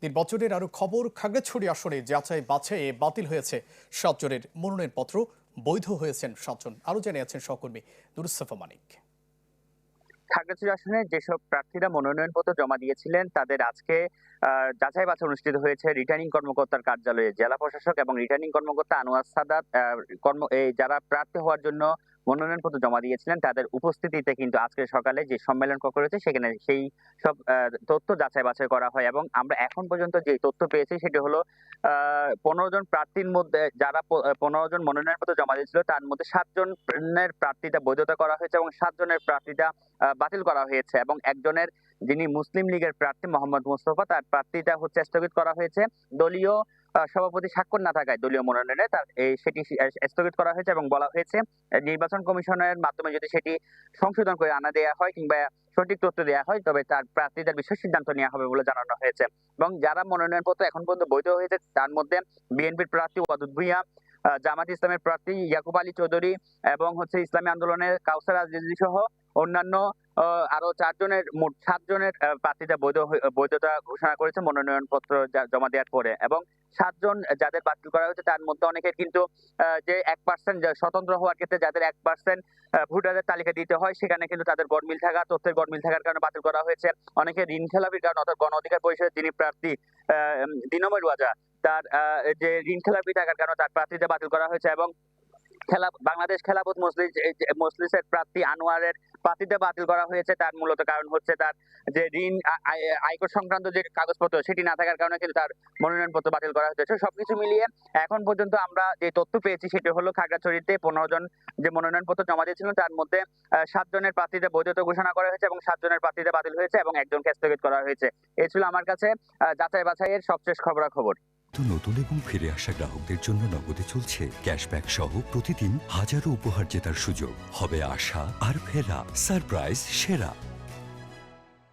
নির্বাচনের আরো খবর। খাগড়াছড়ি আসনে যাচাই বাছাইয়ে বাতিল হয়েছে 7 জনের মনোনয়নপত্র, বৈধ হয়েছেন 7 জন। আরো জানিয়েছেন সহকর্মী নুরুসফা মানিক। খাগড়াছড়ি আসনে যেসব প্রার্থীরা মনোনয়নপত্র জমা দিয়েছিলেন তাদের আজকে যাচাই বাছাই অনুষ্ঠিত হয়েছে রিটার্নিং কর্মকর্তার কার্যালয়ে। জেলা প্রশাসক এবং রিটার্নিং কর্মকর্তা আনোয়ার সাদাত যারা প্রার্থী হওয়ার জন্য মনোনয়নপত্র জমা দিয়েছিলেন তাদের উপস্থিতিতে কিন্তু আজকে সকালে যে সম্মেলন কক্ষ রয়েছে সেখানে সেই সব তথ্য যাচাই বাছাই করা হয়। এবং আমরা এখন পর্যন্ত যে তথ্য পেয়েছি সেটি হলো 15 জন প্রার্থীর মধ্যে যারা 15 জন মনোনয়নপত্র জমা দিয়েছিল তার মধ্যে 7 জনের প্রার্থীতা বৈধতা করা হয়েছে এবং 7 জনের প্রার্থীতা বাতিল করা হয়েছে। এবং একজনের, যিনি মুসলিম লীগের প্রার্থী মোহাম্মদ মোস্তফা, তার প্রার্থীতা স্থগিত করা হয়েছে। দলীয় সভাপতি স্বাক্ষর না থাকায় দলীয় মনোনয়নে সেটি স্থগিত করা হয়েছে এবং বলা হয়েছে নির্বাচন কমিশনের মাধ্যমে যদি সেটি সংশোধন করে আনা দেওয়া হয় কিংবা সঠিক তথ্য দেওয়া হয় তবে তার প্রার্থীদের বিষয়ে সিদ্ধান্ত নেওয়া হবে বলে জানানো হয়েছে। এবং যারা মনোনয়নপত্র এখন পর্যন্ত বৈধ হয়েছে তার মধ্যে বিএনপির প্রার্থী ওয়াদুদ ভুঁইয়া, জামাত ইসলামের প্রার্থী ইয়াকুব আলী চৌধুরী এবং ইসলামী আন্দোলনের কাউসার আজিজি সহ অন্যান্য আরো 4 জনের, মোট 7 জনের প্রার্থীতা বৈধতা ঘোষণা করেছে মনোনয়নপত্র জমা দেওয়ার পরে। এবং 7 জন যাদের বাতিল করা হয়েছে তার মধ্যে অনেকের কিন্তু যে 1% স্বতন্ত্র হওয়ার ক্ষেত্রে যাদের 1% ভোটারের তালিকা দিতে হয় সেখানে কিন্তু তাদের তথ্যের গরমিল থাকার কারণে বাতিল করা হয়েছে। অনেকে ঋণ খেলাপির কারণে, অর্থাৎ গণ অধিকার পরিষদের যিনি প্রার্থী দিনময় ওয়াজা, তার যে ঋণ খেলাপি থাকার কারণে তার প্রার্থীতা বাতিল করা হয়েছে। এবং বাংলাদেশ খেলাফত মজলিসের প্রার্থী আনোয়ারের প্রার্থীতা বাতিল করা হয়েছে। তার মূলত কারণ হচ্ছে তার যে ঋণ আয়কর সংক্রান্ত যে কাগজপত্র সেটি না থাকার কারণে কিন্তু তার মনোনয়নপত্র বাতিল করা হয়েছে। সবকিছু মিলিয়ে এখন পর্যন্ত আমরা যে তথ্য পেয়েছি সেটি হলো খাগড়াছড়িতে 15 জন যে মনোনয়নপত্র জমা দিয়েছিলেন তার মধ্যে 7 জনের প্রার্থীতা বৈধতা ঘোষণা করা হয়েছে এবং 7 জনের প্রার্থীতা বাতিল হয়েছে এবং একজনকে স্থগিত করা হয়েছে। এই ছিল আমার কাছে যাচাই বাছাইয়ের সবশেষ খবরাখবর। নতুন এবং ফিরে আসা গ্রাহকদের জন্য নগদে চলছে ক্যাশব্যাক সহ প্রতিদিন হাজারো উপহার জেতার সুযোগ। হবে আশা আর ফেরা, সারপ্রাইজ সেরা।